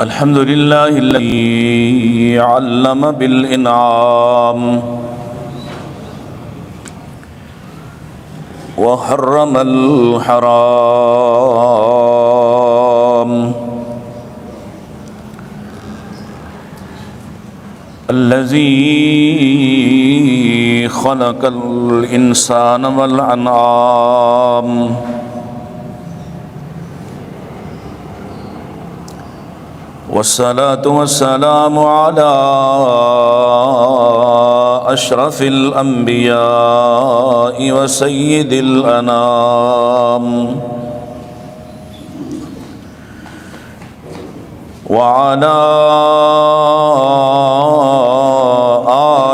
الحمد لله الذي علم بالإنعام وحرم الحرام، الذي خلق الإنسان والأنعام، والصلاة والسلام على أشرف الأنبياء وسيد الأنام، وعلى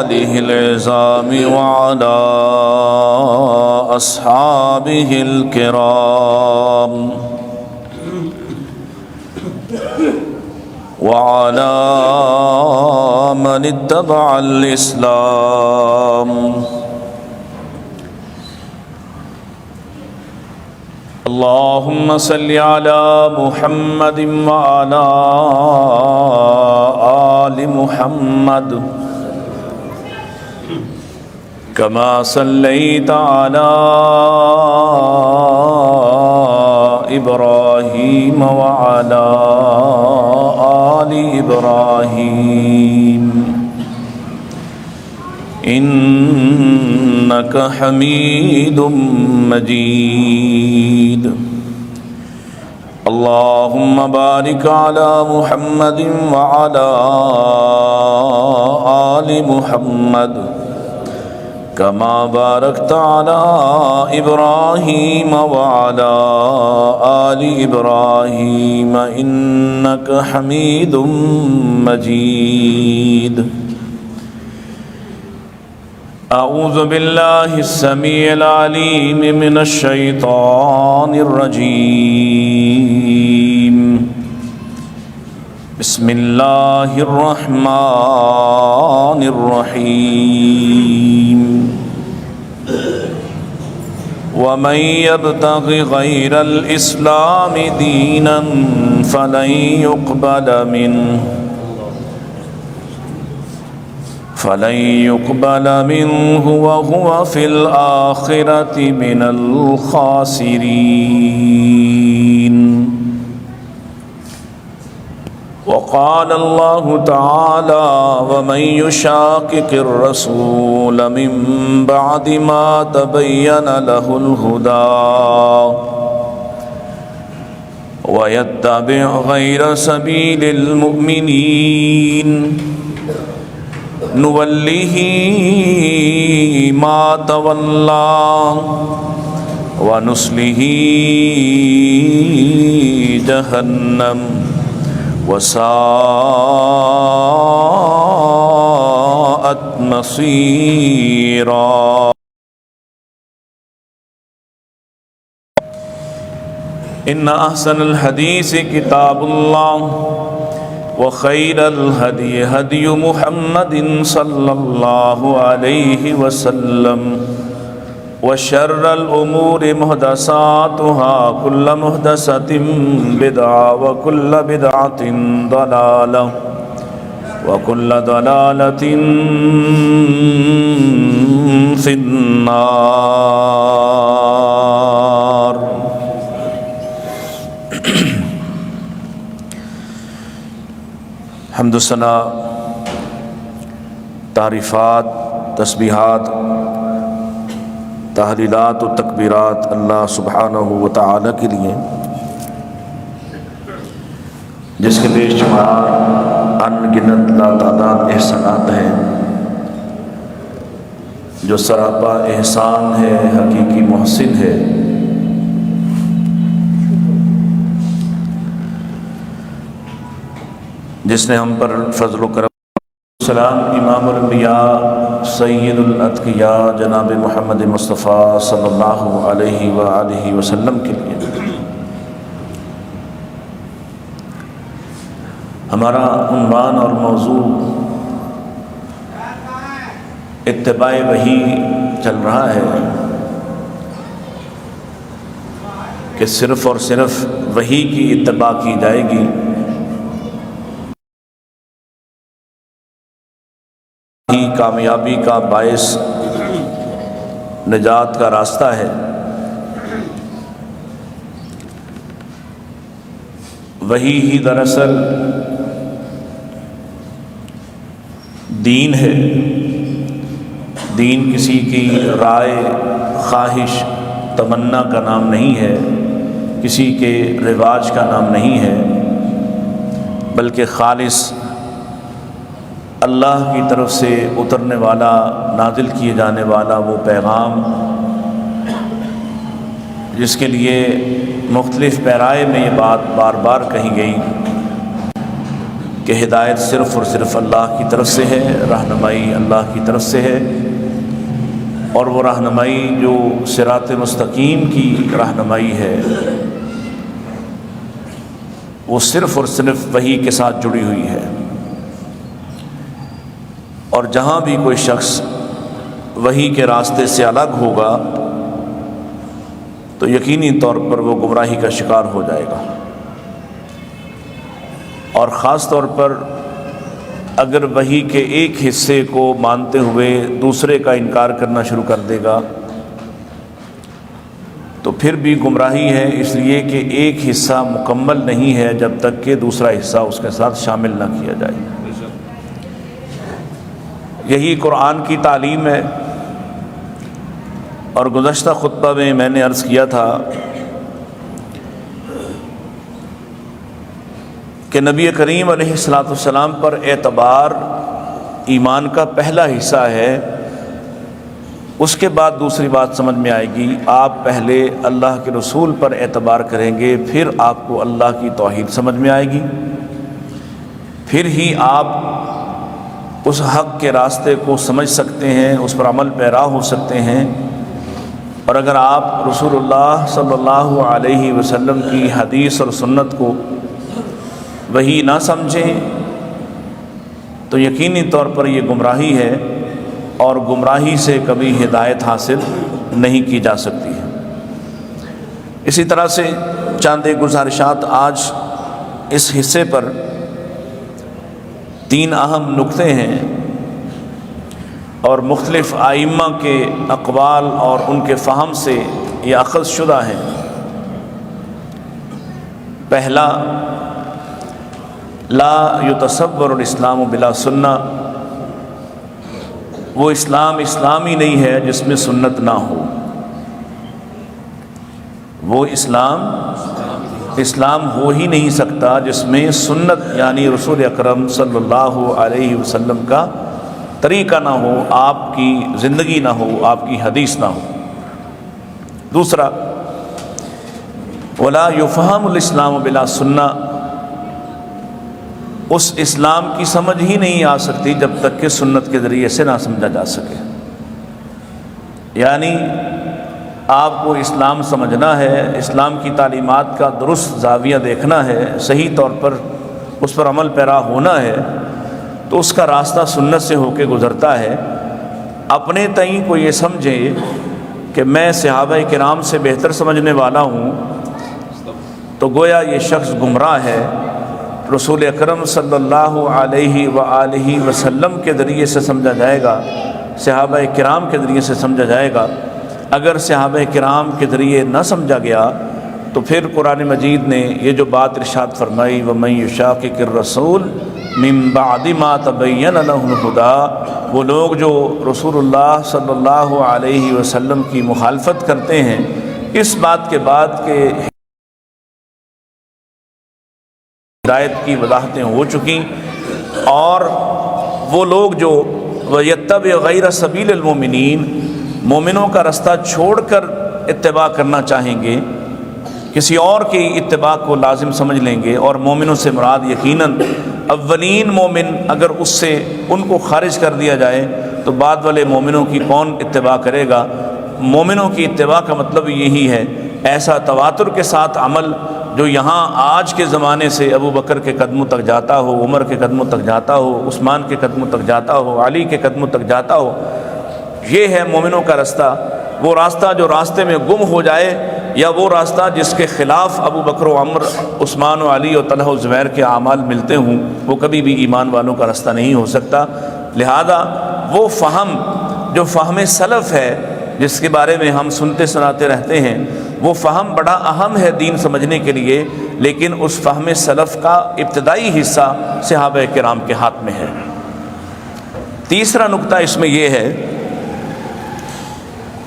آله العظام، وعلى أصحابه الكرام، وعلى من اتبع الإسلام. اللهم صل على محمد وعلى آل محمد كما صليت على إبراهيم وعلى آل إبراهيم إنك حميد مجيد. اللهم بارك على محمد وعلى آل محمد كما باركت على إبراهيم وعلى آل إبراهيم إنك حميد مجيد. أعوذ بالله السميع العليم من الشيطان الرجيم. بسم الله الرحمن الرحيم. ومن يبتغ غير الإسلام دينا فلن يقبل منه وهو في الآخرة من الخاسرين. وقال الله تعالى: ومن يشاقق الرسول من بعد ما تبين له الهدى ويتبع غير سبيل المؤمنين نوله ما تولى ونصله جهنم وساءت مصيرا. إن أحسن الحديث كتاب الله، وخير الهدي هدي محمد صلى الله عليه وسلم، وشر الأمور محدثاتها، كل محدثة بدعة، وكل بدعة ضلالة، وكل ضلالة في النار. حمد و ثنا، تعریفات، تسبیحات، تحلیلات و تکبیرات اللہ سبحانہ و تعالی کے لیے، جس کے بے شمار ان گنت لاتعداد احسانات ہیں، جو سراپا احسان ہے، حقیقی محسن ہے. جس نے ہم پر فضل و کرم. سلام امام الانبیاء سید الاتقیاء جناب محمد مصطفیٰ صلی اللہ علیہ وآلہ وسلم کے لیے. ہمارا عنوان اور موضوع اتباع وحی چل رہا ہے کہ صرف اور صرف وحی کی اتباع کی جائے گی، ہی کامیابی کا باعث، نجات کا راستہ ہے۔ وہی ہی دراصل دین ہے۔ دین کسی کی رائے، خواہش، تمنا کا نام نہیں ہے، کسی کے رواج کا نام نہیں ہے، بلکہ خالص اللہ کی طرف سے اترنے والا، نازل کیے جانے والا وہ پیغام، جس کے لیے مختلف پیرائے میں یہ بات بار بار کہی گئی کہ ہدایت صرف اور صرف اللہ کی طرف سے ہے، رہنمائی اللہ کی طرف سے ہے، اور وہ رہنمائی جو صراط مستقیم کی رہنمائی ہے وہ صرف اور صرف وحی کے ساتھ جڑی ہوئی ہے۔ اور جہاں بھی کوئی شخص وحی کے راستے سے الگ ہوگا تو یقینی طور پر وہ گمراہی کا شکار ہو جائے گا، اور خاص طور پر اگر وحی کے ایک حصے کو مانتے ہوئے دوسرے کا انکار کرنا شروع کر دے گا تو پھر بھی گمراہی ہے، اس لیے کہ ایک حصہ مکمل نہیں ہے جب تک کہ دوسرا حصہ اس کے ساتھ شامل نہ کیا جائے۔ یہی قرآن کی تعلیم ہے، اور گزشتہ خطبہ میں نے عرض کیا تھا کہ نبی کریم علیہ السلام پر اعتبار ایمان کا پہلا حصہ ہے۔ اس کے بعد دوسری بات سمجھ میں آئے گی، آپ پہلے اللہ کے رسول پر اعتبار کریں گے، پھر آپ کو اللہ کی توحید سمجھ میں آئے گی، پھر ہی آپ اس حق کے راستے کو سمجھ سکتے ہیں، اس پر عمل پیرا ہو سکتے ہیں۔ اور اگر آپ رسول اللہ صلی اللہ علیہ وسلم کی حدیث اور سنت کو وہی نہ سمجھیں تو یقینی طور پر یہ گمراہی ہے، اور گمراہی سے کبھی ہدایت حاصل نہیں کی جا سکتی ہے۔ اسی طرح سے چند ایک گزارشات آج اس حصے پر، تین اہم نقطے ہیں اور مختلف ائمہ کے اقوال اور ان کے فہم سے یہ اخذ شدہ ہیں۔ پہلا، لا یتصور الاسلام بلا سنہ، وہ اسلام ہی نہیں ہے جس میں سنت نہ ہو۔ وہ اسلام ہو ہی نہیں سکتا جس میں سنت یعنی رسول اکرم صلی اللہ علیہ وسلم کا طریقہ نہ ہو، آپ کی زندگی نہ ہو، آپ کی حدیث نہ ہو۔ دوسرا، ولا یفہم الاسلام بلا سنہ، اس اسلام کی سمجھ ہی نہیں آ سکتی جب تک کہ سنت کے ذریعے سے نہ سمجھا جا سکے۔ یعنی آپ کو اسلام سمجھنا ہے، اسلام کی تعلیمات کا درست زاویہ دیکھنا ہے، صحیح طور پر اس پر عمل پیرا ہونا ہے، تو اس کا راستہ سنت سے ہو کے گزرتا ہے۔ اپنے تئیں کو یہ سمجھے کہ میں صحابہ کرام سے بہتر سمجھنے والا ہوں تو گویا یہ شخص گمراہ ہے۔ رسول اکرم صلی اللہ علیہ وآلہ وسلم کے ذریعے سے سمجھا جائے گا، صحابہ کرام کے ذریعے سے سمجھا جائے گا۔ اگر صحابہ کرام کے ذریعے نہ سمجھا گیا تو پھر قرآن مجید نے یہ جو بات ارشاد فرمائی، وَمَن يُشَاقِقِ الرَّسُولَ مِن بَعْدِ مَا تَبَيَّنَ لَهُ الْهُدَىٰ، وہ لوگ جو رسول اللہ صلی اللہ علیہ وسلم کی مخالفت کرتے ہیں اس بات کے بعد کہ ہدایت کی وضاحتیں ہو چکی، اور وہ لوگ جو وَيَتَّبِعْ غَيْرَ سَبِيلِ الْمُؤْمِنِينَ، مومنوں کا رستہ چھوڑ کر اتباع کرنا چاہیں گے، کسی اور کی اتباع کو لازم سمجھ لیں گے، اور مومنوں سے مراد یقیناً اولین مومن، اگر اس سے ان کو خارج کر دیا جائے تو بعد والے مومنوں کی کون اتباع کرے گا؟ مومنوں کی اتباع کا مطلب یہی ہے ایسا تواتر کے ساتھ عمل جو یہاں آج کے زمانے سے ابو بکر کے قدموں تک جاتا ہو، عمر کے قدموں تک جاتا ہو، عثمان کے قدموں تک جاتا ہو، علی کے قدموں تک جاتا ہو۔ یہ ہے مومنوں کا راستہ۔ وہ راستہ جو راستے میں گم ہو جائے، یا وہ راستہ جس کے خلاف ابو بکر و عمر، عثمان و علی و طلحہ و زبیر کے اعمال ملتے ہوں، وہ کبھی بھی ایمان والوں کا راستہ نہیں ہو سکتا۔ لہذا وہ فہم جو فہم سلف ہے، جس کے بارے میں ہم سنتے سناتے رہتے ہیں، وہ فہم بڑا اہم ہے دین سمجھنے کے لیے، لیکن اس فہم سلف کا ابتدائی حصہ صحابہ کرام کے ہاتھ میں ہے۔ تیسرا نقطہ اس میں یہ ہے،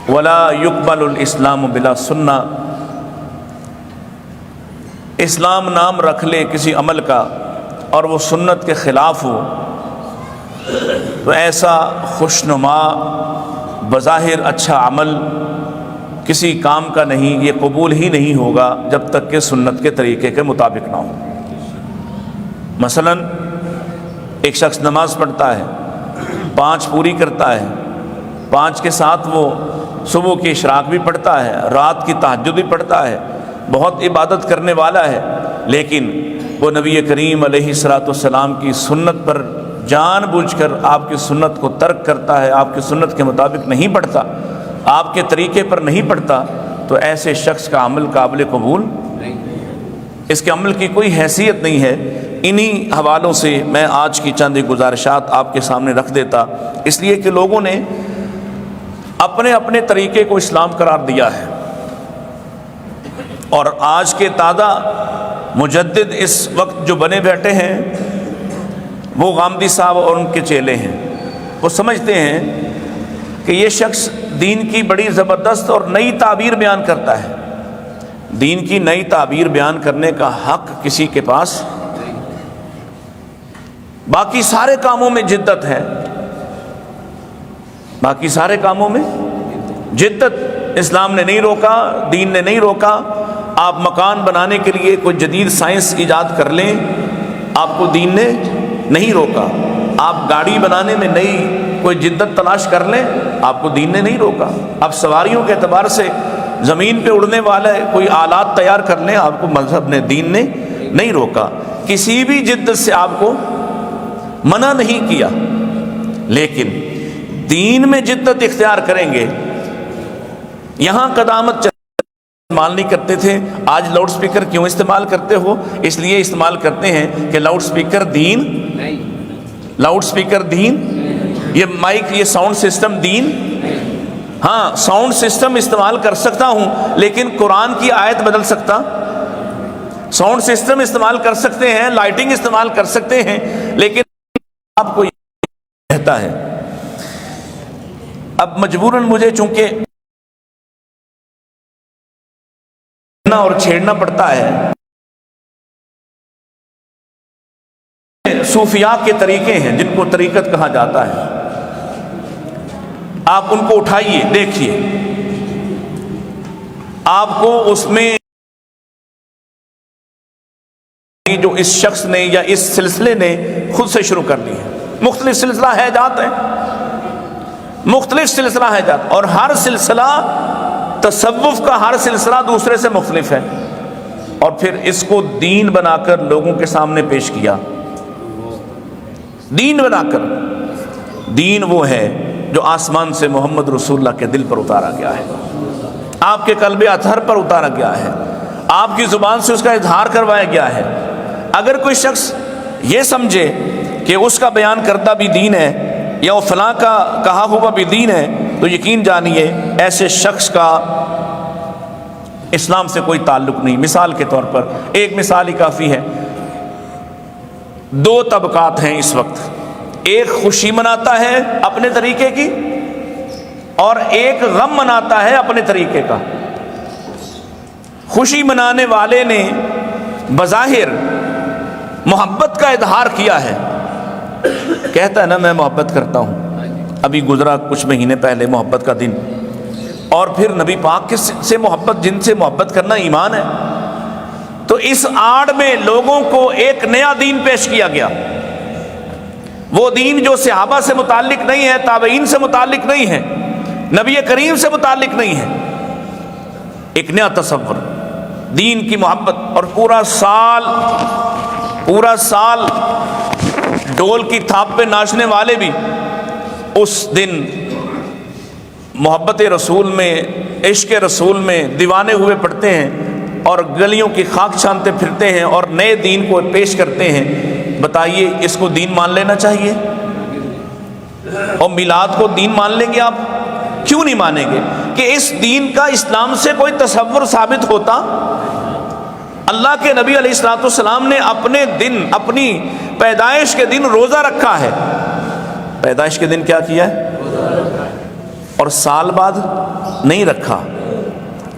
وَلَا يُقْبَلُ الْإِسْلَامُ بِلَا سُنَّةٍ، اسلام نام رکھ لے کسی عمل کا اور وہ سنت کے خلاف ہو تو ایسا خوشنما بظاہر اچھا عمل کسی کام کا نہیں، یہ قبول ہی نہیں ہوگا جب تک کہ سنت کے طریقے کے مطابق نہ ہو۔ مثلا ایک شخص نماز پڑھتا ہے، 5 پوری کرتا ہے، 5 کے ساتھ وہ صبح کی اشراق بھی پڑھتا ہے، رات کی تہجد بھی پڑھتا ہے، بہت عبادت کرنے والا ہے، لیکن وہ نبی کریم علیہ الصلوۃ والسلام کی سنت پر جان بوجھ کر آپ کی سنت کو ترک کرتا ہے، آپ کی سنت کے مطابق نہیں پڑھتا، آپ کے طریقے پر نہیں پڑھتا، تو ایسے شخص کا عمل قابل قبول نہیں، اس کے عمل کی کوئی حیثیت نہیں ہے۔ انہی حوالوں سے میں آج کی چند گزارشات آپ کے سامنے رکھ دیتا، اس لیے کہ لوگوں نے اپنے اپنے طریقے کو اسلام قرار دیا ہے، اور آج کے تازہ مجدد اس وقت جو بنے بیٹھے ہیں وہ غامدی صاحب اور ان کے چیلے ہیں۔ وہ سمجھتے ہیں کہ یہ شخص دین کی بڑی زبردست اور نئی تعبیر بیان کرتا ہے، دین کی نئی تعبیر بیان کرنے کا حق کسی کے پاس، باقی سارے کاموں میں جدت ہے، باقی سارے کاموں میں جدت، اسلام نے نہیں روکا، دین نے نہیں روکا۔ آپ مکان بنانے کے لیے کوئی جدید سائنس ایجاد کر لیں، آپ کو دین نے نہیں روکا۔ آپ گاڑی بنانے میں نئی کوئی جدت تلاش کر لیں، آپ کو دین نے نہیں روکا۔ اب سواریوں کے اعتبار سے زمین پہ اڑنے والے کوئی آلات تیار کر لیں، آپ کو مذہب نے، دین نے نہیں روکا، کسی بھی جدت سے آپ کو منع نہیں کیا، لیکن دین میں جدت اختیار کریں گے۔ یہاں قدامت استعمال نہیں کرتے تھے، آج لاؤڈ سپیکر کیوں استعمال کرتے ہو؟ اس لیے استعمال کرتے ہیں کہ لاؤڈ سپیکر دین نہیں، لاؤڈ سپیکر دین، یہ مائک، یہ ساؤنڈ سسٹم دین، ہاں ساؤنڈ سسٹم استعمال کر سکتا ہوں لیکن قرآن کی آیت بدل سکتا؟ ساؤنڈ سسٹم استعمال کر سکتے ہیں، لائٹنگ استعمال کر سکتے ہیں، لیکن آپ کو یہ کہتا ہے۔ اب مجبوراً مجھے چونکہ اور چھیڑنا پڑتا ہے، صوفیاء کے طریقے ہیں جن کو طریقت کہا جاتا ہے، آپ ان کو اٹھائیے دیکھیے، آپ کو اس میں جو اس شخص نے یا اس سلسلے نے خود سے شروع کر لی ہے، مختلف سلسلہ ہے جات ہیں، مختلف سلسلہ ہے جات، اور ہر سلسلہ تصوف کا ہر سلسلہ دوسرے سے مختلف ہے، اور پھر اس کو دین بنا کر لوگوں کے سامنے پیش کیا۔ دین بنا کر، دین وہ ہے جو آسمان سے محمد رسول اللہ کے دل پر اتارا گیا ہے، آپ کے قلب اطہر پر اتارا گیا ہے، آپ کی زبان سے اس کا اظہار کروایا گیا ہے۔ اگر کوئی شخص یہ سمجھے کہ اس کا بیان کردہ بھی دین ہے یا وہ فلاں کا کہا ہوا بھی دین ہے، تو یقین جانیے ایسے شخص کا اسلام سے کوئی تعلق نہیں۔ مثال کے طور پر ایک مثال ہی کافی ہے، 2 طبقات ہیں اس وقت، ایک خوشی مناتا ہے اپنے طریقے کی اور ایک غم مناتا ہے اپنے طریقے کا۔ خوشی منانے والے نے بظاہر محبت کا اظہار کیا ہے، کہتا ہے نا میں محبت کرتا ہوں، ابھی گزرا کچھ مہینے پہلے محبت کا دن، اور پھر نبی پاک سے محبت، جن سے محبت کرنا ایمان ہے، تو اس آڑ میں لوگوں کو ایک نیا دین پیش کیا گیا، وہ دین جو صحابہ سے متعلق نہیں ہے، تابعین سے متعلق نہیں ہے، نبی کریم سے متعلق نہیں ہے، ایک نیا تصور دین کی محبت۔ اور پورا سال ڈول کی تھاپ پہ ناچنے والے بھی اس دن محبت رسول میں، عشق رسول میں دیوانے ہوئے پڑتے ہیں اور گلیوں کی خاک چھانتے پھرتے ہیں اور نئے دین کو پیش کرتے ہیں۔ بتائیے اس کو دین مان لینا چاہیے؟ اور میلاد کو دین مان لیں گے آپ؟ کیوں نہیں مانیں گے؟ کہ اس دین کا اسلام سے کوئی تصور ثابت ہوتا؟ اللہ کے نبی علیہ الصلوۃ والسلام نے اپنے دن، اپنی پیدائش کے دن روزہ رکھا ہے۔ پیدائش کے دن کیا کیا ہے؟ اور سال بعد نہیں رکھا۔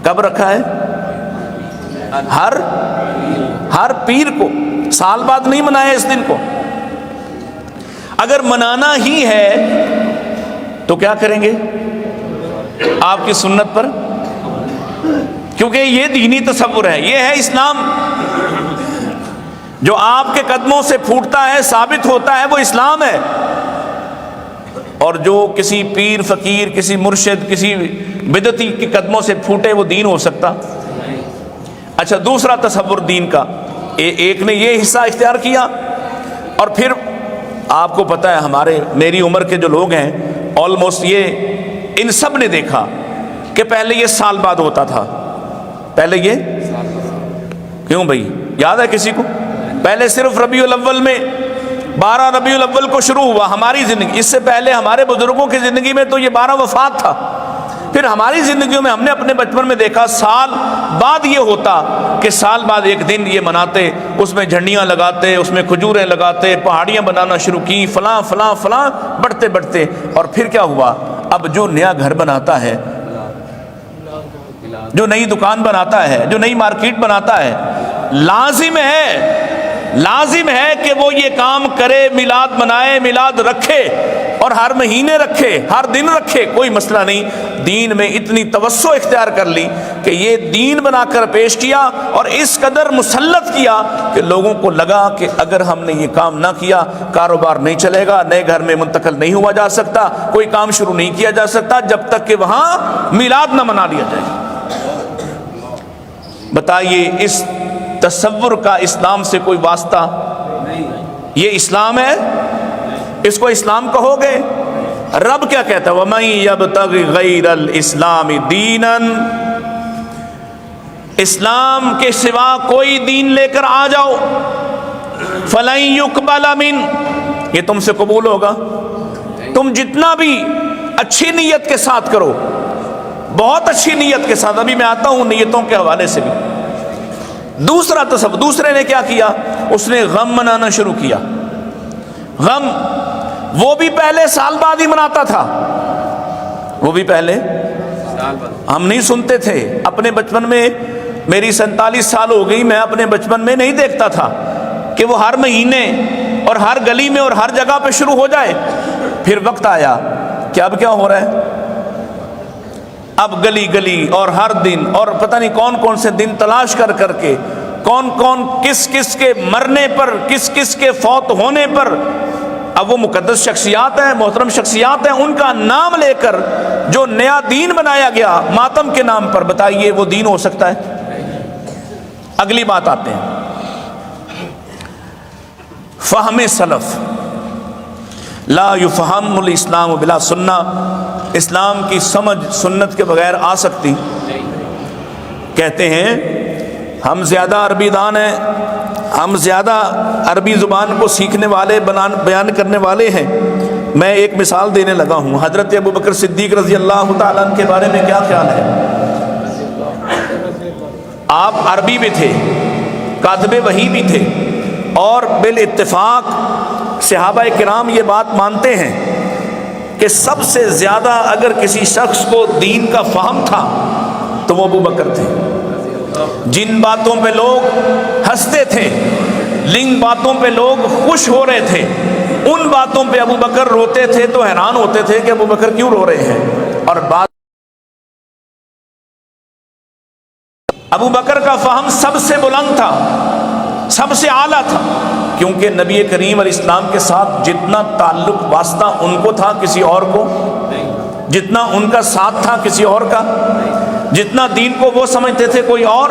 کب رکھا ہے؟ ہر پیر کو، سال بعد نہیں منایا اس دن کو۔ اگر منانا ہی ہے تو کیا کریں گے؟ آپ کی سنت پر، کیونکہ یہ دینی تصور ہے، یہ ہے اسلام۔ جو آپ کے قدموں سے پھوٹتا ہے، ثابت ہوتا ہے، وہ اسلام ہے۔ اور جو کسی پیر فقیر، کسی مرشد، کسی بدعتی کے قدموں سے پھوٹے، وہ دین ہو سکتا؟ اچھا، دوسرا تصور دین کا، ایک نے یہ حصہ اختیار کیا، اور پھر آپ کو پتہ ہے میری عمر کے جو لوگ ہیں آلموسٹ، یہ ان سب نے دیکھا کہ پہلے یہ سال بعد ہوتا تھا۔ پہلے یہ کیوں بھائی، یاد ہے کسی کو؟ پہلے صرف ربیع الاول میں، 12 ربیع الاول کو شروع ہوا ہماری زندگی۔ اس سے پہلے ہمارے بزرگوں کی زندگی میں تو یہ 12 وفات تھا۔ پھر ہماری زندگیوں میں ہم نے اپنے بچپن میں دیکھا سال بعد یہ ہوتا کہ سال بعد ایک دن یہ مناتے، اس میں جھنڈیاں لگاتے، اس میں کھجوریں لگاتے، پہاڑیاں بنانا شروع کی، فلاں فلاں فلاں، بڑھتے بڑھتے، اور پھر کیا ہوا؟ اب جو نیا گھر بناتا ہے، جو نئی دکان بناتا ہے، جو نئی مارکیٹ بناتا ہے، لازم ہے کہ وہ یہ کام کرے، میلاد منائے، میلاد رکھے، اور ہر مہینے رکھے، ہر دن رکھے، کوئی مسئلہ نہیں۔ دین میں اتنی توسع اختیار کر لی کہ یہ دین بنا کر پیش کیا، اور اس قدر مسلط کیا کہ لوگوں کو لگا کہ اگر ہم نے یہ کام نہ کیا، کاروبار نہیں چلے گا، نئے گھر میں منتقل نہیں ہوا جا سکتا، کوئی کام شروع نہیں کیا جا سکتا جب تک کہ وہاں میلاد نہ منا لیا جائے۔ بتائیے، اس تصور کا اسلام سے کوئی واسطہ؟ یہ اسلام ہے؟ اس کو اسلام کہو گے؟ رب کیا کہتا ہے؟ وَمَن يَبْتَغِ غَيْرَ الْإِسْلَامِ دِينًا، اسلام کے سوا کوئی دین لے کر آ جاؤ، فَلَن يُقْبَلَ مِنْهُ، یہ تم سے قبول ہوگا۔ تم جتنا بھی اچھی نیت کے ساتھ کرو، بہت اچھی نیت کے ساتھ، ابھی میں آتا ہوں نیتوں کے حوالے سے بھی۔ دوسرا تصور، دوسرے نے کیا کیا؟ اس نے غم منانا شروع کیا۔ غم وہ بھی پہلے سال بعد ہی مناتا تھا، وہ بھی پہلے ہم نہیں سنتے تھے اپنے بچپن میں۔ میری 47 سال ہو گئی، میں اپنے بچپن میں نہیں دیکھتا تھا کہ وہ ہر مہینے اور ہر گلی میں اور ہر جگہ پہ شروع ہو جائے۔ پھر وقت آیا کہ اب کیا ہو رہا ہے؟ اب گلی گلی اور ہر دن، اور پتہ نہیں کون کون سے دن تلاش کر کر کے، کون کون کس کس کے مرنے پر، کس کس کے فوت ہونے پر، اب وہ مقدس شخصیات ہیں، محترم شخصیات ہیں، ان کا نام لے کر جو نیا دین بنایا گیا ماتم کے نام پر، بتائیے وہ دین ہو سکتا ہے؟ اگلی بات آتے ہیں، فہم سلف، لا یفہم الاسلام بلا سنہ، اسلام کی سمجھ سنت کے بغیر آ سکتی؟ کہتے ہیں ہم زیادہ عربی دان ہیں، ہم زیادہ عربی زبان کو سیکھنے والے، بیان کرنے والے ہیں۔ میں ایک مثال دینے لگا ہوں، حضرت ابوبکر صدیق رضی اللہ تعالیٰ عنہ کے بارے میں کیا خیال ہے؟ آپ عربی بھی تھے، کاتب وحی بھی تھے، اور بالاتفاق صحابہ کرام یہ بات مانتے ہیں کہ سب سے زیادہ اگر کسی شخص کو دین کا فہم تھا تو وہ ابوبکر تھے۔ جن باتوں پہ لوگ ہنستے تھے، جن باتوں پہ لوگ خوش ہو رہے تھے، ان باتوں پہ ابوبکر روتے تھے تو حیران ہوتے تھے کہ ابوبکر کیوں رو رہے ہیں۔ اور بات ابوبکر کا فہم سب سے بلند تھا، سب سے اعلیٰ تھا، کیونکہ نبی کریم علیہ السلام کے ساتھ جتنا تعلق واسطہ ان کو تھا کسی اور کو، جتنا ان کا ساتھ تھا کسی اور کا، جتنا دین کو وہ سمجھتے تھے کوئی اور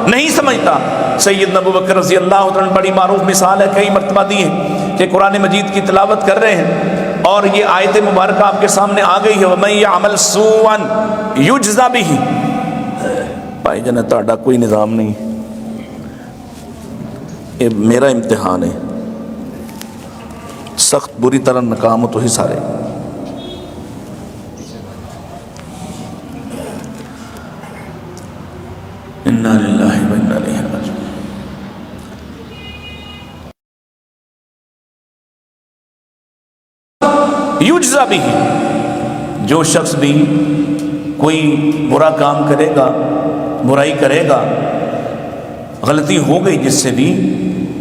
نہیں سمجھتا۔ سیدنا ابوبکر رضی اللہ عنہ بڑی معروف مثال ہے، کئی مرتبہ دی ہے کہ قرآن مجید کی تلاوت کر رہے ہیں اور یہ آیت مبارکہ آپ کے سامنے آ گئی ہے، وَمَن يَعْمَلْ سُوءًا يُجْزَ بِهِ۔ بھائی جان تہاڈا کوئی نظام نہیں، یہ میرا امتحان ہے، سخت بری طرح ناکام ہو تو ہی سارے۔ انا للہ و انا الیہ راجعون۔ یجزا بھی، جو شخص بھی کوئی برا کام کرے گا، برائی کرے گا، غلطی ہو گئی جس سے بھی،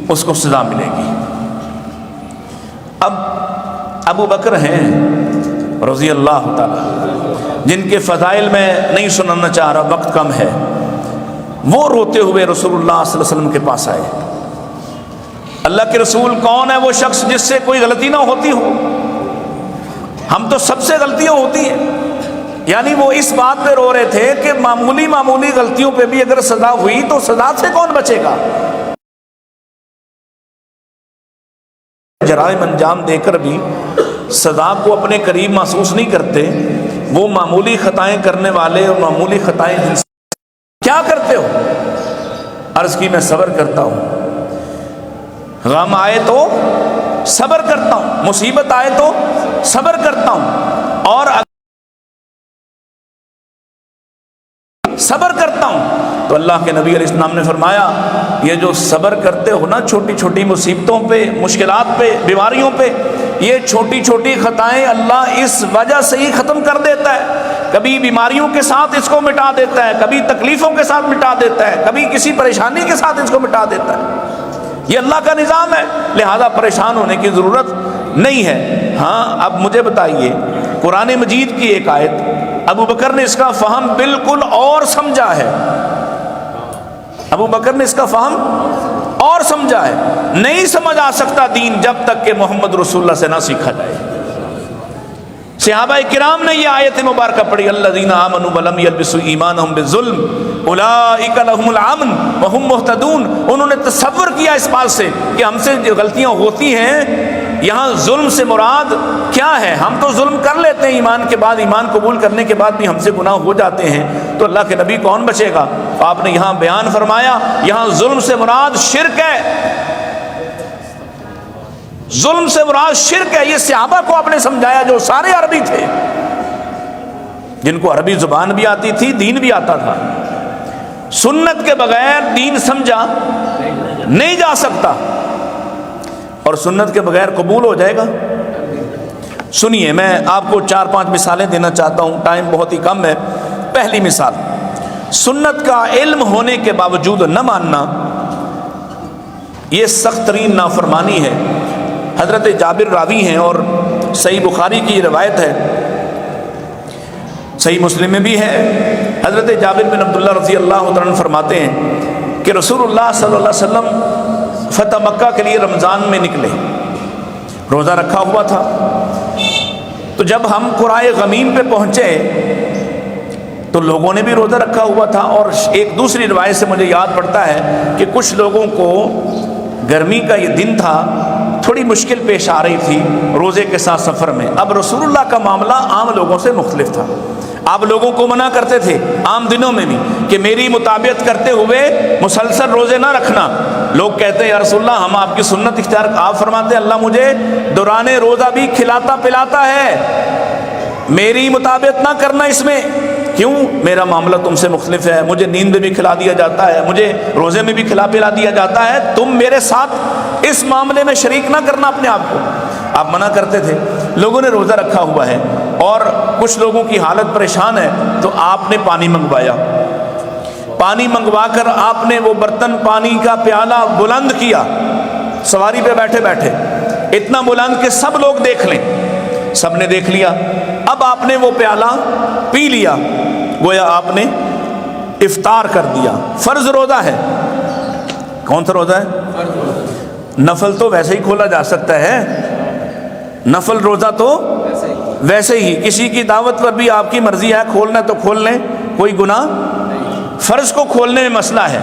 اس کو سزا ملے گی۔ اب ابو بکر ہیں رضی اللہ تعالی، جن کے فضائل میں نہیں سنانا چاہ رہا، وقت کم ہے، وہ روتے ہوئے رسول اللہ صلی اللہ علیہ وسلم کے پاس آئے۔ اللہ کے رسول، کون ہے وہ شخص جس سے کوئی غلطی نہ ہوتی ہو؟ ہم تو سب سے غلطیاں ہوتی ہیں۔ یعنی وہ اس بات پہ رو رہے تھے کہ معمولی غلطیوں پہ بھی اگر سزا ہوئی تو سزا سے کون بچے گا؟ جرائم انجام دے کر بھی سزا کو اپنے قریب محسوس نہیں کرتے، وہ معمولی خطائیں کرنے والے اور معمولی خطائیں کیا کرتے ہو؟ عرض کی میں صبر کرتا ہوں، غم آئے تو صبر کرتا ہوں، مصیبت آئے تو صبر کرتا ہوں، اور صبر کرتا ہوں۔ تو اللہ کے نبی علیہ السلام نے فرمایا، یہ جو صبر کرتے ہو نا چھوٹی چھوٹی مصیبتوں پہ، مشکلات پہ، بیماریوں پہ، یہ چھوٹی چھوٹی خطائیں اللہ اس وجہ سے ہی ختم کر دیتا ہے۔ کبھی بیماریوں کے ساتھ اس کو مٹا دیتا ہے، کبھی تکلیفوں کے ساتھ مٹا دیتا ہے، کبھی کسی پریشانی کے ساتھ اس کو مٹا دیتا ہے۔ یہ اللہ کا نظام ہے، لہذا پریشان ہونے کی ضرورت نہیں ہے۔ ہاں اب مجھے بتائیے، قرآن مجید کی ایک آیت، ابو بکر نے اس کا فہم بالکل اور سمجھا ہے، ابو بکر نے اس کا فہم اور سمجھا ہے۔ نہیں سمجھ آ سکتا دین جب تک کہ محمد رسول اللہ سے نہ سیکھا جائے۔ صحابہ کرام نے یہ آیت مبارکہ پڑھی، الذین آمنوا ولم یلبسوا ایمانہم بالظلم اولئک لہم الامن وہم مہتدون۔ انہوں نے تصور کیا اس بات سے کہ ہم سے جو غلطیاں ہوتی ہیں، یہاں ظلم سے مراد کیا ہے؟ ہم تو ظلم کر لیتے ہیں ایمان کے بعد، ایمان قبول کرنے کے بعد بھی ہم سے گناہ ہو جاتے ہیں، تو اللہ کے نبی کون بچے گا؟ آپ نے یہاں بیان فرمایا، یہاں ظلم سے مراد شرک ہے، ظلم سے مراد شرک ہے۔ یہ صحابہ کو آپ نے سمجھایا جو سارے عربی تھے، جن کو عربی زبان بھی آتی تھی، دین بھی آتا تھا۔ سنت کے بغیر دین سمجھا نہیں جا سکتا، اور سنت کے بغیر قبول ہو جائے گا؟ سنیے، میں آپ کو 4-5 مثالیں دینا چاہتا ہوں، ٹائم بہت ہی کم ہے۔ پہلی مثال، سنت کا علم ہونے کے باوجود نہ ماننا، یہ سخت ترین نافرمانی ہے۔ حضرت جابر راوی ہیں اور صحیح بخاری کی یہ روایت ہے، صحیح مسلم میں بھی ہے۔ حضرت جابر بن عبداللہ رضی اللہ عنہ فرماتے ہیں کہ رسول اللہ صلی اللہ علیہ وسلم فتح مکہ کے لیے رمضان میں نکلے، روزہ رکھا ہوا تھا۔ تو جب ہم قرائے غمیم پہ پہنچے تو لوگوں نے بھی روزہ رکھا ہوا تھا، اور ایک دوسری روایت سے مجھے یاد پڑتا ہے کہ کچھ لوگوں کو گرمی کا یہ دن تھا، تھوڑی مشکل پیش آ رہی تھی روزے کے ساتھ سفر میں۔ اب رسول اللہ کا معاملہ عام لوگوں سے مختلف تھا، آپ لوگوں کو منع کرتے تھے عام دنوں میں بھی کہ میری مطابقت کرتے ہوئے مسلسل روزے نہ رکھنا۔ لوگ کہتے ہیں یا رسول اللہ ہم آپ کی سنت اختیار، آپ فرماتے ہیں اللہ مجھے دوران روزہ بھی کھلاتا پلاتا ہے، میری مطابقت نہ کرنا اس میں۔ کیوں؟ میرا معاملہ تم سے مختلف ہے، مجھے نیند میں بھی کھلا دیا جاتا ہے، مجھے روزے میں بھی کھلا پلا دیا جاتا ہے، تم میرے ساتھ اس معاملے میں شریک نہ کرنا اپنے آپ کو۔ آپ منع کرتے تھے۔ لوگوں نے روزہ رکھا ہوا ہے اور کچھ لوگوں کی حالت پریشان ہے، تو آپ نے پانی منگوایا، پانی منگوا کر آپ نے وہ برتن پانی کا پیالہ بلند کیا، سواری پہ بیٹھے بیٹھے اتنا بلند کہ سب لوگ دیکھ لیں۔ سب نے دیکھ لیا، اب آپ نے وہ پیالہ پی لیا، گویا آپ نے افطار کر دیا۔ فرض روزہ ہے، کون سا روزہ ہے؟ نفل تو ویسے ہی کھولا جا سکتا ہے، نفل روزہ تو ویسے ہی، کسی کی دعوت پر بھی آپ کی مرضی ہے کھولنا تو کھول لیں، کوئی گناہ۔ فرض کو کھولنے میں مسئلہ ہے۔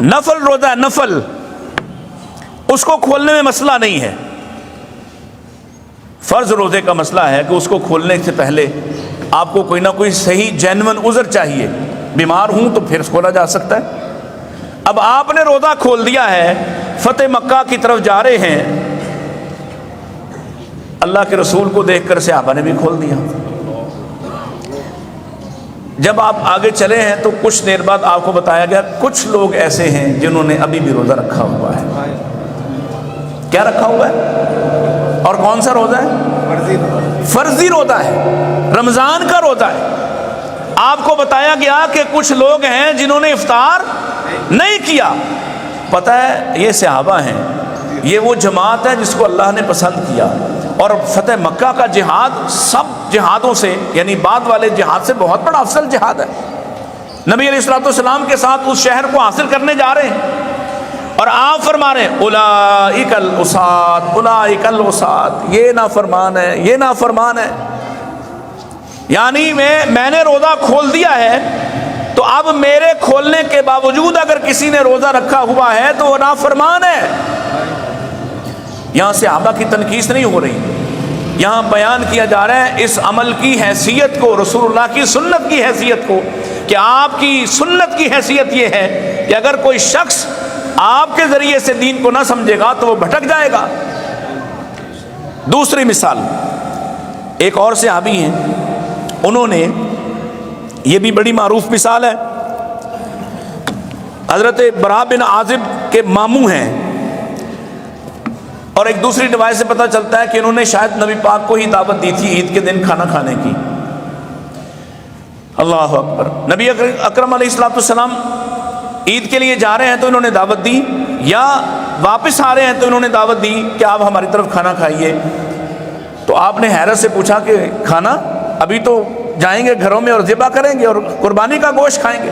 نفل روزہ، نفل، اس کو کھولنے میں مسئلہ نہیں ہے۔ فرض روزے کا مسئلہ ہے کہ اس کو کھولنے سے پہلے آپ کو کوئی نہ کوئی صحیح جینون عذر چاہیے، بیمار ہوں تو پھر کھولا جا سکتا ہے۔ اب آپ نے روزہ کھول دیا ہے، فتح مکہ کی طرف جا رہے ہیں، اللہ کے رسول کو دیکھ کر صحابہ نے بھی کھول دیا۔ جب آپ آگے چلے ہیں تو کچھ دیر بعد آپ کو بتایا گیا کچھ لوگ ایسے ہیں جنہوں نے ابھی بھی روزہ رکھا ہوا ہے۔ کیا رکھا ہوا ہے؟ اور کون سا روزہ ہے؟ فرضی روزہ ہے، رمضان کا روزہ ہے۔ آپ کو بتایا گیا کہ کچھ لوگ ہیں جنہوں نے افطار نہیں کیا۔ پتہ ہے یہ صحابہ ہیں، یہ وہ جماعت ہے جس کو اللہ نے پسند کیا، اور فتح مکہ کا جہاد سب جہادوں سے، یعنی بعد والے جہاد سے بہت بڑا افضل جہاد ہے۔ نبی علیہ الصلوۃ والسلام کے ساتھ اس شہر کو حاصل کرنے جا رہے ہیں، اور آپ فرما رہے ہیں اولئک العصاۃ اولئک العصاۃ، یہ نافرمان ہے، یہ نافرمان ہے۔ یعنی میں نے روزہ کھول دیا ہے، تو اب میرے کھولنے کے باوجود اگر کسی نے روزہ رکھا ہوا ہے تو وہ نافرمان ہے۔ یہاں صحابہ کی تنقیص نہیں ہو رہی، یہاں بیان کیا جا رہا ہے اس عمل کی حیثیت کو، رسول اللہ کی سنت کی حیثیت کو، کہ آپ کی سنت کی حیثیت یہ ہے کہ اگر کوئی شخص آپ کے ذریعے سے دین کو نہ سمجھے گا تو وہ بھٹک جائے گا۔ دوسری مثال، ایک اور صحابی ہیں، انہوں نے، یہ بھی بڑی معروف مثال ہے، حضرت براء بن عازب کے ماموں ہیں، اور ایک دوسری روایت سے پتہ چلتا ہے کہ انہوں نے شاید نبی پاک کو ہی دعوت دی تھی عید کے دن کھانا کھانے کی۔ اللہ اکبر۔ نبی اکرم علیہ الصلوۃ والسلام عید کے لیے جا رہے ہیں تو انہوں نے دعوت دی، یا واپس آ رہے ہیں تو انہوں نے دعوت دی کہ آپ ہماری طرف کھانا کھائیے۔ تو آپ نے حیرت سے پوچھا کہ کھانا؟ ابھی تو جائیں گے گھروں میں اور ذبح کریں گے اور قربانی کا گوشت کھائیں گے۔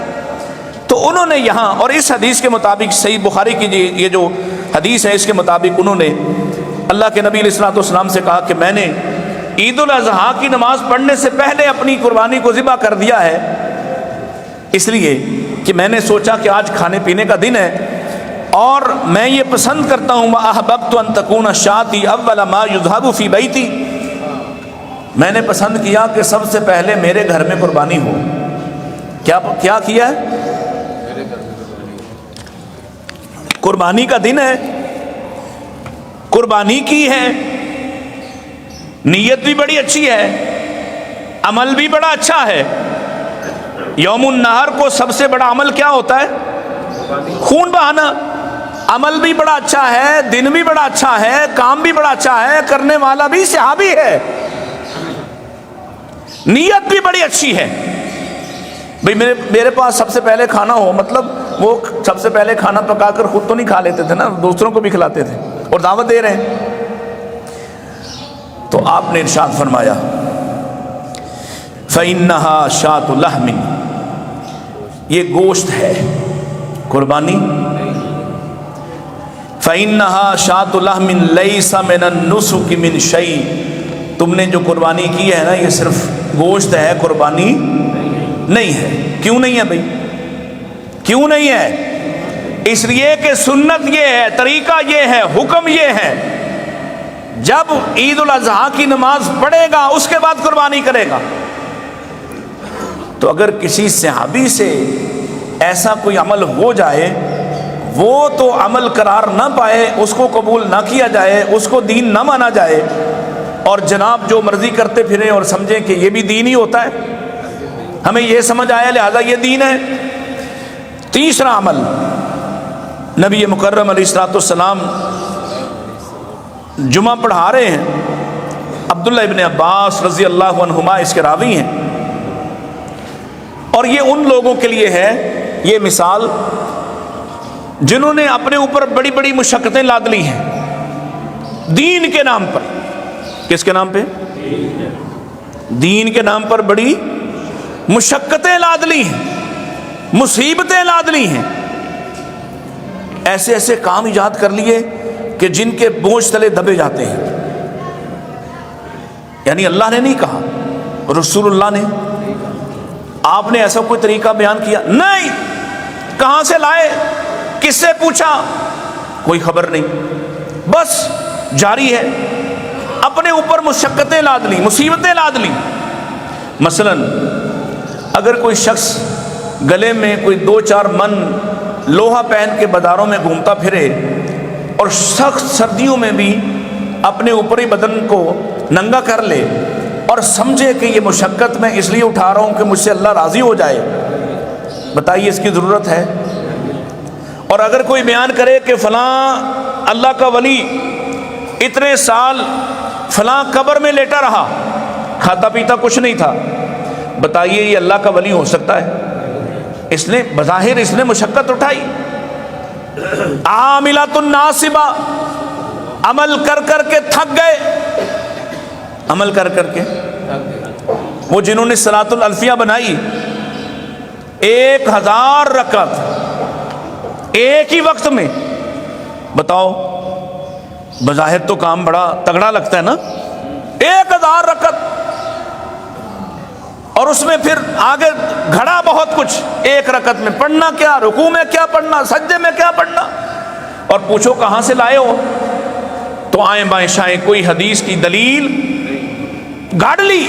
تو انہوں نے یہاں، اور اس حدیث کے مطابق صحیح بخاری کی یہ جو حدیث ہے اس کے مطابق انہوں نے اللہ کے نبی علیہ الصلوۃ والسلام سے کہا کہ میں نے عید الاضحیٰ کی نماز پڑھنے سے پہلے اپنی قربانی کو ذبح کر دیا ہے، اس لیے کہ میں نے سوچا کہ آج کھانے پینے کا دن ہے، اور میں یہ پسند کرتا ہوں وَأَحْبَبْتُ أَن تَكُونَ شَاطِي أَوَّلَ مَا يُذْهَبُ فِي بَيْتِي، میں نے پسند کیا کہ سب سے پہلے میرے گھر میں قربانی ہو۔ کیا کیا ہے؟ قربانی کا دن ہے، قربانی کی ہے، نیت بھی بڑی اچھی ہے، عمل بھی بڑا اچھا ہے۔ یوم النہر کو سب سے بڑا عمل کیا ہوتا ہے؟ خون بہانا۔ عمل بھی بڑا اچھا ہے، دن بھی بڑا اچھا ہے، کام بھی بڑا اچھا ہے، کرنے والا بھی صحابی ہے، نیت بھی بڑی اچھی ہے۔ بھئی میرے پاس سب سے پہلے کھانا ہو، مطلب وہ سب سے پہلے کھانا پکا کر خود تو نہیں کھا لیتے تھے نا، دوسروں کو بھی کھلاتے تھے، اور دعوت دے رہے ہیں۔ تو آپ نے ارشاد فرمایا فَإِنَّهَا شَاةُ لَحْمٍ، یہ گوشت ہے، قربانی۔ فَإِنَّهَا شَاةُ لَحْمٍ لَيْسَ مِنَ النُّسُكِ مِنْ شَيْءٍ، تم نے جو قربانی کی ہے نا یہ صرف گوشت ہے، قربانی نہیں ہے۔ کیوں نہیں ہے بھائی؟ کیوں نہیں ہے؟ اس لیے کہ سنت یہ ہے، طریقہ یہ ہے، حکم یہ ہے، جب عید الاضحیٰ کی نماز پڑھے گا اس کے بعد قربانی کرے گا۔ تو اگر کسی صحابی سے ایسا کوئی عمل ہو جائے، وہ تو عمل قرار نہ پائے، اس کو قبول نہ کیا جائے، اس کو دین نہ مانا جائے، اور جناب جو مرضی کرتے پھریں اور سمجھیں کہ یہ بھی دین ہی ہوتا ہے، ہمیں یہ سمجھ آیا لہذا یہ دین ہے۔ تیسرا عمل، نبی مکرم علیہ الصلوۃ والسلام جمعہ پڑھا رہے ہیں، عبداللہ ابن عباس رضی اللہ عنہما اس کے راوی ہیں، اور یہ ان لوگوں کے لیے ہے یہ مثال جنہوں نے اپنے اوپر بڑی بڑی مشقتیں لاد لی ہیں دین کے نام پر۔ کس کے نام پہ؟ دین کے نام پر بڑی مشقتیں لاد لی ہیں، مصیبتیں لاد لی ہیں، ایسے ایسے کام ایجاد کر لیے کہ جن کے بوجھ تلے دبے جاتے ہیں۔ یعنی اللہ نے نہیں کہا، رسول اللہ نے، آپ نے ایسا کوئی طریقہ بیان کیا نہیں، کہاں سے لائے، کس سے پوچھا، کوئی خبر نہیں، بس جاری ہے، اپنے اوپر مشقتیں لاد لی، مصیبتیں لاد لی۔ مثلا اگر کوئی شخص گلے میں کوئی 2-4 من لوہا پہن کے بازاروں میں گھومتا پھرے، اور سخت سردیوں میں بھی اپنے اوپری بدن کو ننگا کر لے اور سمجھے کہ یہ مشقت میں اس لیے اٹھا رہا ہوں کہ مجھ سے اللہ راضی ہو جائے، بتائیے اس کی ضرورت ہے؟ اور اگر کوئی بیان کرے کہ فلاں اللہ کا ولی اتنے سال فلاں قبر میں لیٹا رہا، کھاتا پیتا کچھ نہیں تھا، بتائیے یہ اللہ کا ولی ہو سکتا ہے؟ اس نے بظاہر اس نے مشقت اٹھائی، عاملۃ ناصبہ، عمل کر کر کے تھک گئے، عمل کر کر کے۔ وہ جنہوں نے صلاۃ الالفیہ بنائی 1000 رکعت ایک ہی وقت میں، بتاؤ بظاہر تو کام بڑا تگڑا لگتا ہے نا، 1000 رکعت، اور اس میں پھر آگے گھڑا بہت کچھ، ایک رکعت میں پڑھنا کیا، رکوع میں کیا پڑھنا، سجدے میں کیا پڑھنا، اور پوچھو کہاں سے لائے ہو؟ تو آئیں بائیں شائیں کوئی حدیث کی دلیل گاڑ لی،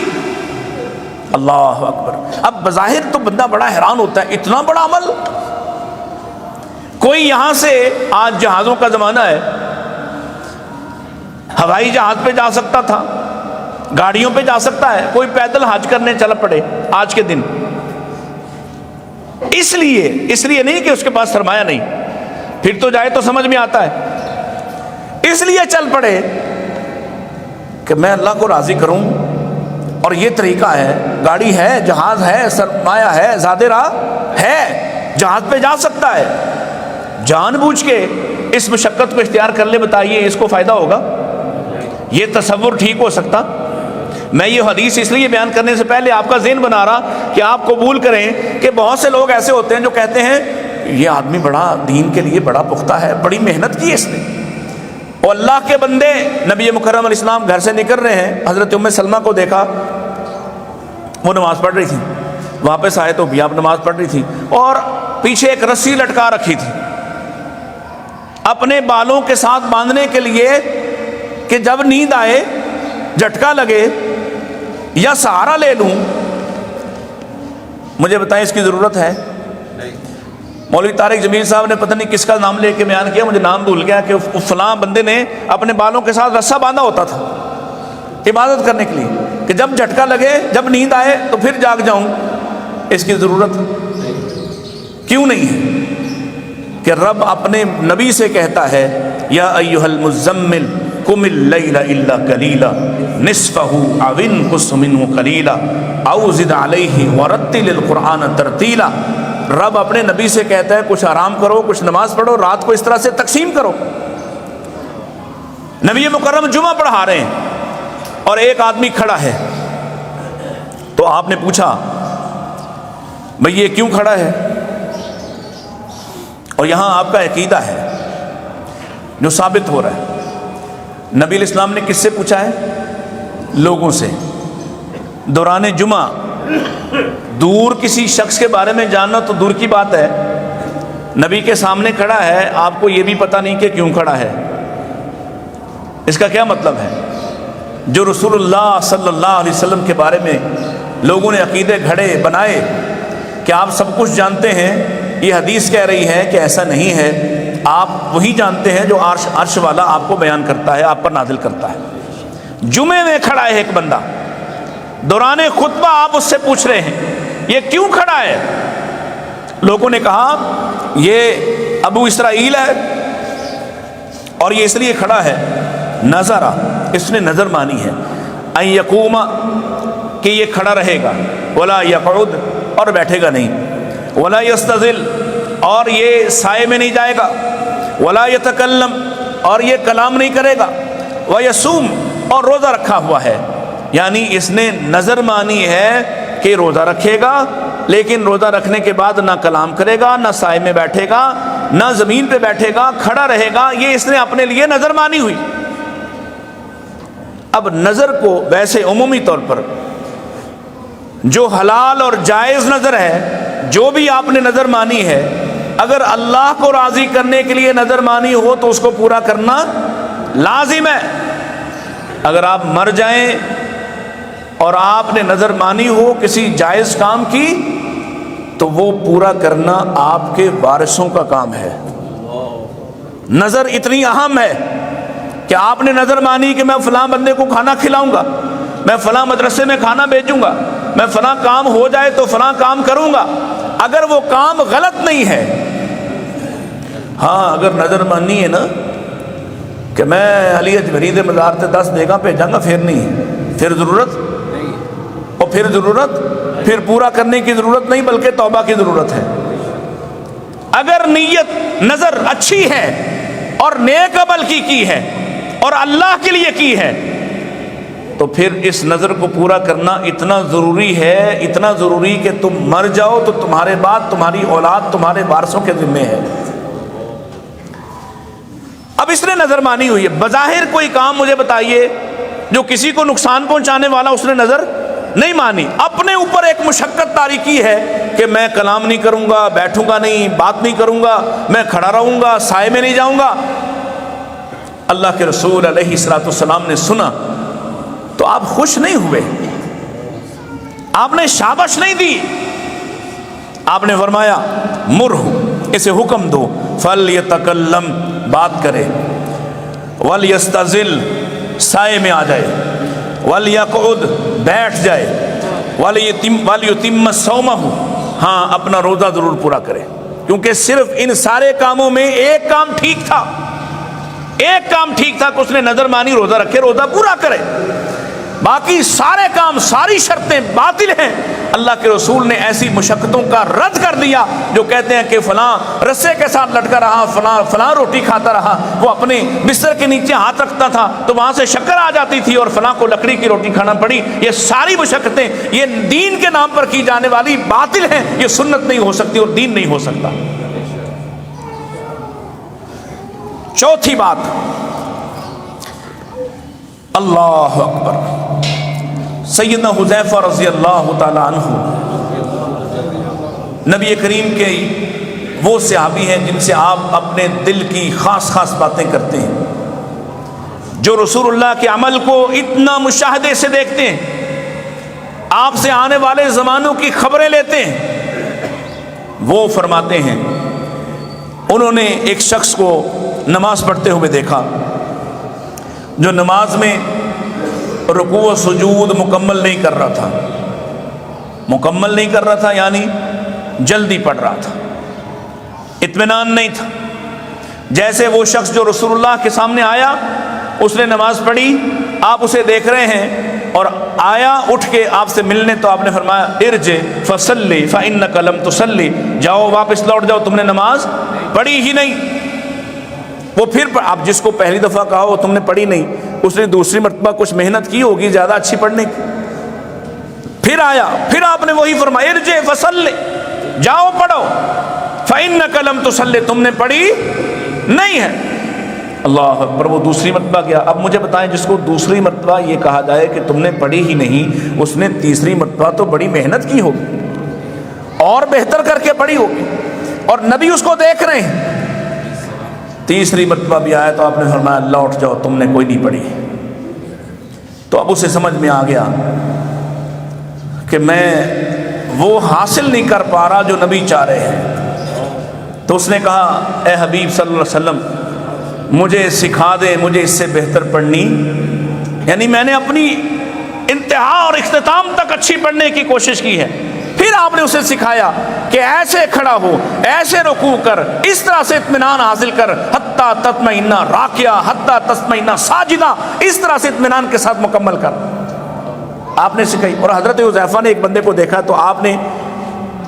اللہ اکبر۔ اب بظاہر تو بندہ بڑا حیران ہوتا ہے، اتنا بڑا عمل۔ کوئی یہاں سے، آج جہازوں کا زمانہ ہے، ہوائی جہاز پہ جا سکتا تھا، گاڑیوں پہ جا سکتا ہے، کوئی پیدل حج کرنے چل پڑے آج کے دن، اس لیے نہیں کہ اس کے پاس سرمایہ نہیں، پھر تو جائے تو سمجھ میں آتا ہے، اس لیے چل پڑے کہ میں اللہ کو راضی کروں، اور یہ طریقہ ہے، گاڑی ہے، جہاز ہے، سرمایہ ہے، زیادہ راہ ہے، جہاز پہ جا سکتا ہے، جان بوجھ کے اس مشقت کو اختیار کر لے، بتائیے اس کو فائدہ ہوگا؟ یہ تصور ٹھیک ہو سکتا؟ میں یہ حدیث اس لیے بیان کرنے سے پہلے آپ کا ذہن بنا رہا کہ آپ قبول کریں کہ بہت سے لوگ ایسے ہوتے ہیں جو کہتے ہیں یہ آدمی بڑا دین کے لیے بڑا پختہ ہے، بڑی محنت کی اس نے، اور اللہ کے بندے نبی مکرم علیہ السلام گھر سے نکل رہے ہیں، حضرت ام سلمہ کو دیکھا وہ نماز پڑھ رہی تھی، واپس آئے تو بھی آپ نماز پڑھ رہی تھی، اور پیچھے ایک رسی لٹکا رکھی تھی اپنے بالوں کے ساتھ باندھنے کے لیے کہ جب نیند آئے، جھٹکا لگے یا سہارا لے لوں۔ مجھے بتائیں اس کی ضرورت ہے؟ مولوی طارق جمیل صاحب نے پتہ نہیں کس کا نام لے کے بیان کیا، مجھے نام بھول گیا، کہ فلاں بندے نے اپنے بالوں کے ساتھ رسا باندھا ہوتا تھا عبادت کرنے کے لیے کہ جب جھٹکا لگے، جب نیند آئے تو پھر جاگ جاؤں۔ اس کی ضرورت کیوں نہیں ہے کہ رب اپنے نبی سے کہتا ہے یا ایھا المزمل قم اللیل الا قلیلا نصفہ او انقص منہ قلیلا او زد علیہ ورتل القرآن ترتیلا۔ رب اپنے نبی سے کہتا ہے کچھ آرام کرو، کچھ نماز پڑھو، رات کو اس طرح سے تقسیم کرو۔ نبی مکرم جمعہ پڑھا رہے ہیں اور ایک آدمی کھڑا ہے، تو آپ نے پوچھا بھئی یہ کیوں کھڑا ہے؟ اور یہاں آپ کا عقیدہ ہے جو ثابت ہو رہا ہے، نبی علیہ السلام نے کس سے پوچھا ہے؟ لوگوں سے، دوران جمعہ۔ دور کسی شخص کے بارے میں جاننا تو دور کی بات ہے، نبی کے سامنے کھڑا ہے، آپ کو یہ بھی پتہ نہیں کہ کیوں کھڑا ہے۔ اس کا کیا مطلب ہے؟ جو رسول اللہ صلی اللہ علیہ وسلم کے بارے میں لوگوں نے عقیدے گھڑے بنائے کہ آپ سب کچھ جانتے ہیں، یہ حدیث کہہ رہی ہے کہ ایسا نہیں ہے، آپ وہی جانتے ہیں جو عرش والا آپ کو بیان کرتا ہے، آپ پر نازل کرتا ہے۔ جمعے میں کھڑا ہے ایک بندہ، دوران خطبہ آپ اس سے پوچھ رہے ہیں یہ کیوں کھڑا ہے؟ لوگوں نے کہا یہ ابو اسرائیل ہے اور یہ اس لیے کھڑا ہے، نظرا، اس نے نظر مانی ہے، ان یقوم، کہ یہ کھڑا رہے گا، ولا یقعد، اور بیٹھے گا نہیں، ولا یستظل، اور یہ سائے میں نہیں جائے گا، ولا یتکلم، اور یہ کلام نہیں کرے گا، ویصوم، اور روزہ رکھا ہوا ہے۔ یعنی اس نے نظر مانی ہے کہ روزہ رکھے گا، لیکن روزہ رکھنے کے بعد نہ کلام کرے گا، نہ سائے میں بیٹھے گا، نہ زمین پہ بیٹھے گا، کھڑا رہے گا، یہ اس نے اپنے لیے نظر مانی ہوئی۔ اب نظر کو ویسے عمومی طور پر جو حلال اور جائز نظر ہے، جو بھی آپ نے نظر مانی ہے، اگر اللہ کو راضی کرنے کے لیے نظر مانی ہو تو اس کو پورا کرنا لازم ہے۔ اگر آپ مر جائیں اور آپ نے نظر مانی ہو کسی جائز کام کی تو وہ پورا کرنا آپ کے وارثوں کا کام ہے۔ نظر اتنی اہم ہے، کہ آپ نے نظر مانی کہ میں فلاں بندے کو کھانا کھلاؤں گا، میں فلاں مدرسے میں کھانا بھیجوں گا، میں فلاں کام ہو جائے تو فلاں کام کروں گا، اگر وہ کام غلط نہیں ہے، ہاں اگر نظر مانی ہے نا کہ میں علی اجمری دے مزار تے 10 بیگاں بھیجاں گا، پھر نہیں ہے، پھر ضرورت اور پھر پورا کرنے کی ضرورت نہیں بلکہ توبہ کی ضرورت ہے۔ اگر نیت نظر اچھی ہے اور نیک عمل کی ہے اور اللہ کے لیے کی ہے تو پھر اس نظر کو پورا کرنا اتنا ضروری ہے، اتنا ضروری کہ تم مر جاؤ تو تمہارے بعد تمہاری اولاد تمہارے وارثوں کے ذمے ہے۔ اب اس نے نظر مانی ہوئی ہے، بظاہر کوئی کام مجھے بتائیے جو کسی کو نقصان پہنچانے والا، اس نے نظر نہیں مانی، اپنے اوپر ایک مشقت طاری کی ہے کہ میں کلام نہیں کروں گا، بیٹھوں گا نہیں، بات نہیں کروں گا، میں کھڑا رہوں گا، سائے میں نہیں جاؤں گا۔ اللہ کے رسول علیہ الصلوۃ والسلام نے سنا تو آپ خوش نہیں ہوئے، آپ نے شاباش نہیں دی، آپ نے فرمایا مرہ، اسے حکم دو، فلیتکلم، بات کرے، ولیستظل، سائے میں آ جائے، ولیقعد، بیٹھ جائے، ولیتم صومہ، ہاں اپنا روزہ ضرور پورا کرے، کیونکہ صرف ان سارے کاموں میں ایک کام ٹھیک تھا، ایک کام ٹھیک تھا کہ اس نے نظر مانی روزہ رکھے، روزہ پورا کرے، باقی سارے کام، ساری شرطیں باطل ہیں۔ اللہ کے رسول نے ایسی مشقتوں کا رد کر دیا جو کہتے ہیں کہ فلاں رسے کے ساتھ لٹکا رہا، فلاں روٹی کھاتا رہا، وہ اپنے بستر کے نیچے ہاتھ رکھتا تھا تو وہاں سے شکر آ جاتی تھی اور فلاں کو لکڑی کی روٹی کھانا پڑی۔ یہ ساری مشقتیں یہ دین کے نام پر کی جانے والی باطل ہیں، یہ سنت نہیں ہو سکتی اور دین نہیں ہو سکتا۔ چوتھی بات، اللہ اکبر، سیدنا حذیفہ رضی اللہ تعالی عنہ نبی کریم کے وہ صحابی ہیں جن سے آپ اپنے دل کی خاص خاص باتیں کرتے ہیں، جو رسول اللہ کے عمل کو اتنا مشاہدے سے دیکھتے ہیں، آپ سے آنے والے زمانوں کی خبریں لیتے ہیں۔ وہ فرماتے ہیں انہوں نے ایک شخص کو نماز پڑھتے ہوئے دیکھا جو نماز میں رکوع و سجود مکمل نہیں کر رہا تھا، مکمل نہیں کر رہا تھا یعنی جلدی پڑھ رہا تھا، اطمینان نہیں تھا۔ جیسے وہ شخص جو رسول اللہ کے سامنے آیا، اس نے نماز پڑھی، آپ اسے دیکھ رہے ہیں اور آیا اٹھ کے آپ سے ملنے، تو آپ نے فرمایا ارجع فصلی فإنک لم تصلی، جاؤ واپس لوٹ جاؤ، تم نے نماز پڑھی ہی نہیں۔ وہ پھر آپ جس کو پہلی دفعہ کہا ہو تم نے پڑھی نہیں، اس نے دوسری مرتبہ کچھ محنت کی ہوگی زیادہ اچھی پڑھنے کی، پھر آیا، پھر آپ نے وہی فرمایا ارجع فصلی، جاؤ پڑھو، فإنک لم تصلی، تم نے پڑھی نہیں ہے۔ اللہ اکبر، وہ دوسری مرتبہ گیا۔ اب مجھے بتائیں جس کو دوسری مرتبہ یہ کہا جائے کہ تم نے پڑھی ہی نہیں، اس نے تیسری مرتبہ تو بڑی محنت کی ہوگی اور بہتر کر کے پڑھی ہوگی، اور نبی اس کو دیکھ رہے ہیں۔ تیسری مرتبہ بھی آیا تو آپ نے فرمایا لوٹ جاؤ، تم نے کوئی نہیں پڑھی۔ تو اب اسے سمجھ میں آ گیا کہ میں وہ حاصل نہیں کر پا رہا جو نبی چاہ رہے ہیں۔ تو اس نے کہا اے حبیب صلی اللہ علیہ وسلم، مجھے سکھا دے، مجھے اس سے بہتر پڑھنی، یعنی میں نے اپنی انتہا اور اختتام تک اچھی پڑھنے کی کوشش کی ہے۔ پھر آپ نے اسے سکھایا کہ ایسے کھڑا ہو، ایسے رکوع کر، اس طرح سے اطمینان حاصل کر، حتی تطمئن راکعا حتی تطمئن ساجدہ، اس طرح سے اطمینان کے ساتھ مکمل کر، آپ نے سکھائی۔ اور حضرت حذیفہ نے ایک بندے کو دیکھا تو آپ نے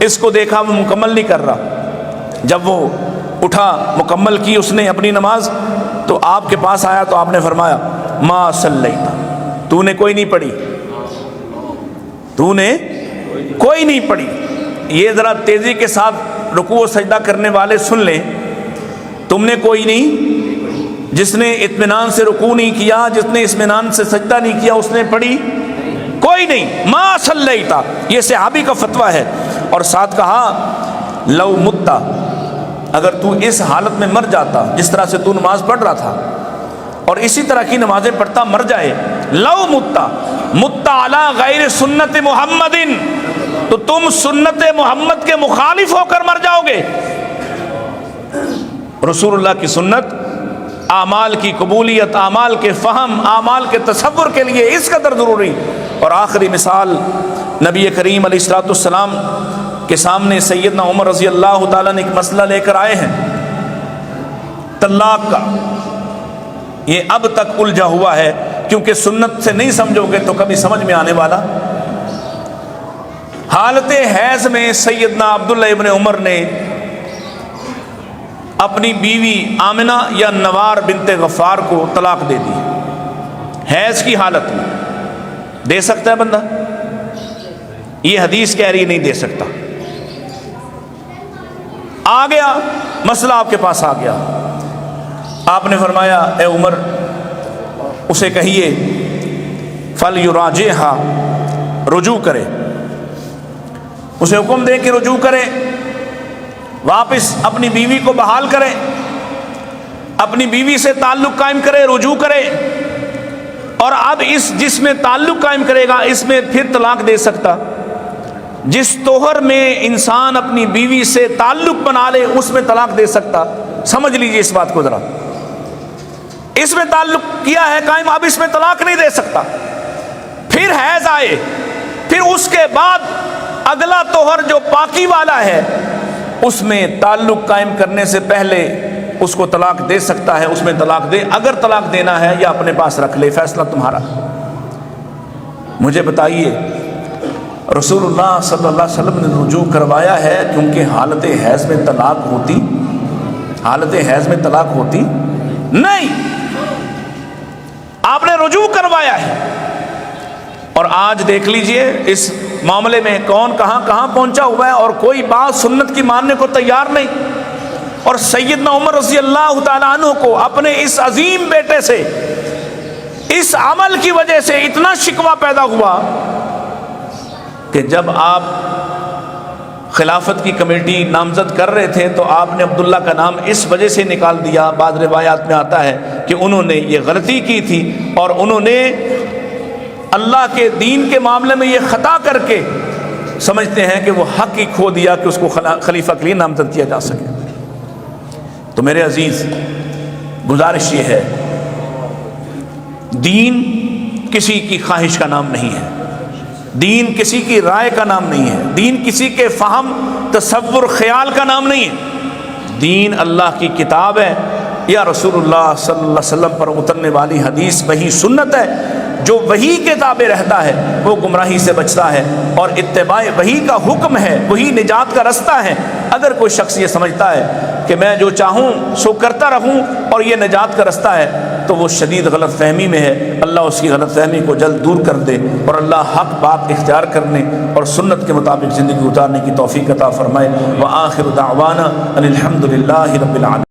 اس کو دیکھا وہ مکمل نہیں کر رہا، جب وہ اٹھا مکمل کی اس نے اپنی نماز، تو آپ کے پاس آیا تو آپ نے فرمایا ما صلیت، تو نے کوئی نہیں پڑھی، تو نے کوئی نہیں پڑھی۔ یہ ذرا تیزی کے ساتھ رکوع و سجدہ کرنے والے سن لیں، تم نے کوئی نہیں، جس نے اطمینان سے رکوع نہیں کیا، جس نے اطمینان سے سجدہ نہیں کیا، اس نے پڑھی کوئی نہیں، ما صلیت، یہ صحابی کا فتویٰ ہے۔ اور ساتھ کہا لو متا، اگر تو اس حالت میں مر جاتا جس طرح سے تو نماز پڑھ رہا تھا اور اسی طرح کی نمازیں پڑھتا مر جائے، لو متا متا علی غیر سنت محمد، تو تم سنت محمد کے مخالف ہو کر مر جاؤ گے۔ رسول اللہ کی سنت اعمال کی قبولیت، اعمال کے فہم، اعمال کے تصور کے لیے اس قدر ضروری۔ اور آخری مثال نبی کریم علیہ الصلوۃ والسلام کے سامنے سیدنا عمر رضی اللہ تعالیٰ نے ایک مسئلہ لے کر آئے ہیں طلاق کا۔ یہ اب تک الجھا ہوا ہے، کیونکہ سنت سے نہیں سمجھو گے تو کبھی سمجھ میں آنے والا۔ حالت حیض میں سیدنا عبداللہ ابن عمر نے اپنی بیوی آمنہ یا نوار بنت غفار کو طلاق دے دی، حیض کی حالت میں۔ دے سکتا ہے بندہ؟ یہ حدیث کہہ رہی نہیں دے سکتا۔ آ گیا مسئلہ، آپ کے پاس آ گیا، آپ نے فرمایا اے عمر اسے کہیے فَلْيُرَاجِعْهَا، رجوع کرے، اسے حکم دے کہ رجوع کرے، واپس اپنی بیوی کو بحال کرے، اپنی بیوی سے تعلق قائم کرے، رجوع کرے۔ اور اب جس میں تعلق قائم کرے گا اس میں پھر طلاق دے سکتا۔ جس طہر میں انسان اپنی بیوی سے تعلق بنا لے اس میں طلاق دے سکتا۔ سمجھ لیجئے اس بات کو ذرا، اس میں تعلق کیا ہے قائم، اب اس میں طلاق نہیں دے سکتا۔ پھر حیض آئے، پھر اس کے بعد اگلا طہر جو پاکی والا ہے اس میں تعلق قائم کرنے سے پہلے اس کو طلاق دے سکتا ہے، اس میں طلاق دے۔ اگر طلاق دینا ہے یا اپنے پاس رکھ لے، فیصلہ تمہارا۔ مجھے بتائیے رسول اللہ صلی اللہ علیہ وسلم نے رجوع کروایا ہے کیونکہ حالت حیض میں طلاق ہوتی؟ حالت حیض میں طلاق ہوتی نہیں، آپ نے رجوع کروایا ہے۔ اور آج دیکھ لیجئے اس معاملے میں کون کہاں کہاں پہنچا ہوا ہے، اور کوئی بات سنت کی ماننے کو تیار نہیں۔ اور سیدنا عمر رضی اللہ تعالیٰ عنہ کو اپنے اس عظیم بیٹے سے اس عمل کی وجہ سے اتنا شکوہ پیدا ہوا کہ جب آپ خلافت کی کمیٹی نامزد کر رہے تھے تو آپ نے عبداللہ کا نام اس وجہ سے نکال دیا، بعض روایات میں آتا ہے کہ انہوں نے یہ غلطی کی تھی اور انہوں نے اللہ کے دین کے معاملے میں یہ خطا کر کے سمجھتے ہیں کہ وہ حق ہی کھو دیا کہ اس کو خلیفہ کے لیے نامزد کیا جا سکے۔ تو میرے عزیز گزارش یہ ہے، دین کسی کی خواہش کا نام نہیں ہے، دین کسی کی رائے کا نام نہیں ہے، دین کسی کے فہم تصور خیال کا نام نہیں ہے۔ دین اللہ کی کتاب ہے یا رسول اللہ صلی اللہ علیہ وسلم پر اترنے والی حدیث وہی سنت ہے۔ جو وہی کے تابع رہتا ہے وہ گمراہی سے بچتا ہے، اور اتباع وہی کا حکم ہے، وہی نجات کا رستہ ہے۔ اگر کوئی شخص یہ سمجھتا ہے کہ میں جو چاہوں سو کرتا رہوں اور یہ نجات کا رستہ ہے تو وہ شدید غلط فہمی میں ہے۔ اللہ اس کی غلط فہمی کو جلد دور کر دے اور اللہ حق بات اختیار کرنے اور سنت کے مطابق زندگی گزارنے کی توفیق عطا فرمائے۔ وآخر دعوانا ان الحمد للہ رب العالمین۔